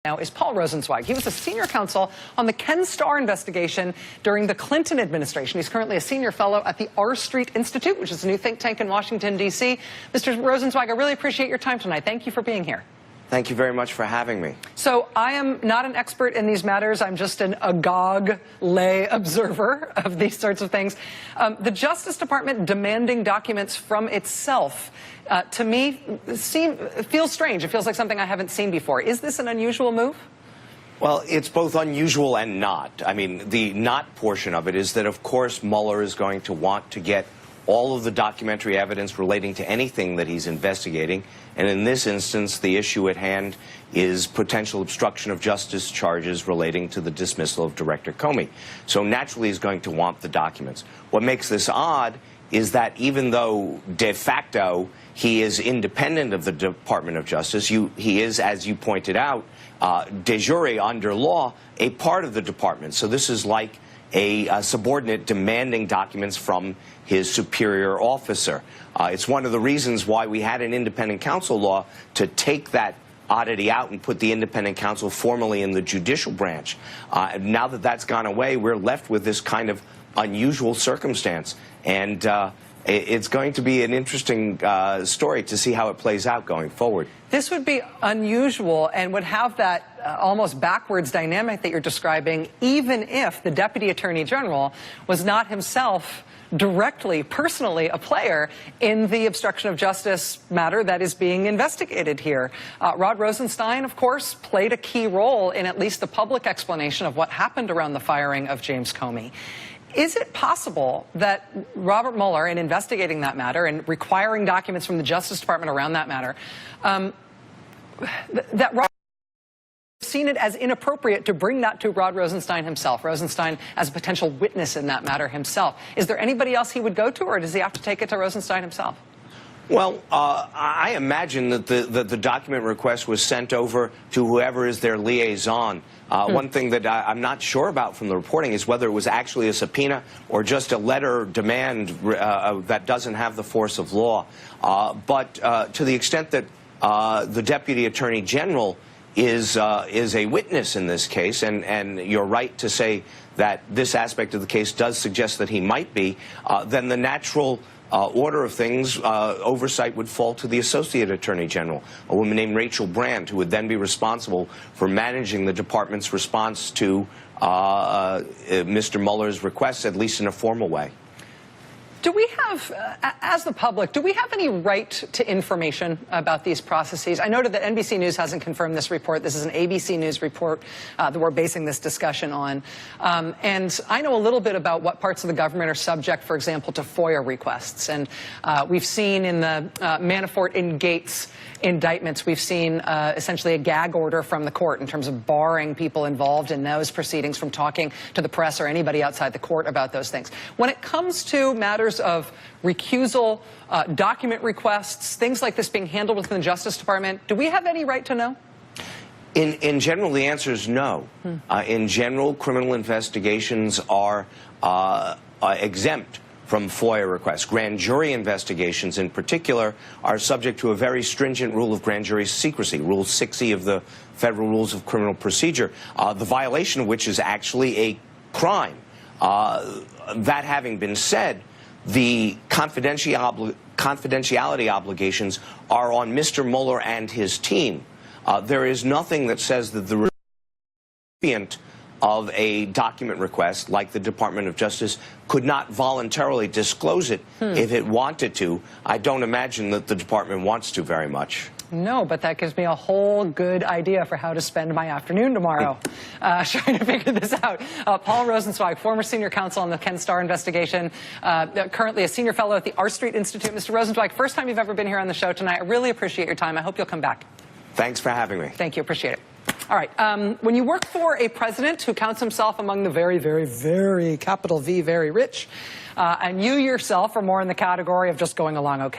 Now is Paul Rosenzweig. He was a senior counsel on the Ken Starr investigation during the Clinton administration. He's currently a senior fellow at the R Street Institute, which is a new think tank in Washington, D.C. Mr. Rosenzweig, I really appreciate your time tonight. Thank you for being here. Thank you very much for having me. So I am not an expert in these matters. I'm just an agog lay observer of these sorts of things. The Justice Department demanding documents from itself, to me, feels strange. It feels like something I haven't seen before. Is this an unusual move? Well, it's both unusual and not. I mean, the not portion of it is that, of course, Mueller is going to want to get all of the documentary evidence relating to anything that he's investigating. And in this instance, the issue at hand is potential obstruction of justice charges relating to the dismissal of Director Comey. So naturally, he's going to want the documents. What makes this odd is that even though de facto he is independent of the Department of Justice, he is, as you pointed out, de jure under law, a part of the department. So this is like a subordinate demanding documents from his superior officer. It's one of the reasons why we had an independent counsel law to take that oddity out and put the independent counsel formally in the judicial branch. Now that that's gone away, we're left with this kind of unusual circumstance. And it's going to be an interesting story to see how it plays out going forward. This would be unusual and would have that almost backwards dynamic that you're describing, even if the Deputy Attorney General was not himself directly, personally, a player in the obstruction of justice matter that is being investigated here. Rod Rosenstein, of course, played a key role in at least the public explanation of what happened around the firing of James Comey. Is it possible that Robert Mueller, in investigating that matter and requiring documents from the Justice Department around that matter, that Rod seen it as inappropriate to bring that to Rod Rosenstein himself, Rosenstein as a potential witness in that matter himself? Is there anybody else he would go to, or does he have to take it to Rosenstein himself? Well, I imagine that the document request was sent over to whoever is their liaison. One thing that I'm not sure about from the reporting is whether it was actually a subpoena or just a letter demand that doesn't have the force of law. But to the extent that the Deputy Attorney General is a witness in this case, and you're right to say that this aspect of the case does suggest that he might be, then the natural order of things, oversight would fall to the Associate Attorney General, a woman named Rachel Brandt, who would then be responsible for managing the department's response to Mr. Mueller's requests, at least in a formal way. Do we have, as the public, do we have any right to information about these processes? I noted that NBC News hasn't confirmed this report. This is an ABC News report that we're basing this discussion on. And I know a little bit about what parts of the government are subject, for example, to FOIA requests. And we've seen in the Manafort and Gates indictments, we've seen essentially a gag order from the court in terms of barring people involved in those proceedings from talking to the press or anybody outside the court about those things. When it comes to matters of recusal, document requests, things like this being handled within the Justice Department, do we have any right to know? In general, the answer is no. In general, criminal investigations are exempt from FOIA requests. Grand jury investigations, in particular, are subject to a very stringent rule of grand jury secrecy, Rule 60 of the Federal Rules of Criminal Procedure, the violation of which is actually a crime. That having been said, the confidentiality obligations are on Mr. Mueller and his team. There is nothing that says that the recipient of a document request, like the Department of Justice, could not voluntarily disclose it if it wanted to. I don't imagine that the department wants to very much. No, but that gives me a whole good idea for how to spend my afternoon tomorrow, trying to figure this out. Paul Rosenzweig, former senior counsel on the Ken Starr investigation, currently a senior fellow at the R Street Institute. Mr. Rosenzweig, first time you've ever been here on the show tonight. I really appreciate your time. I hope you'll come back. Thanks for having me. Thank you. Appreciate it. All right. When you work for a president who counts himself among the very, very, very, capital V, very rich, and you yourself are more in the category of just going along okay,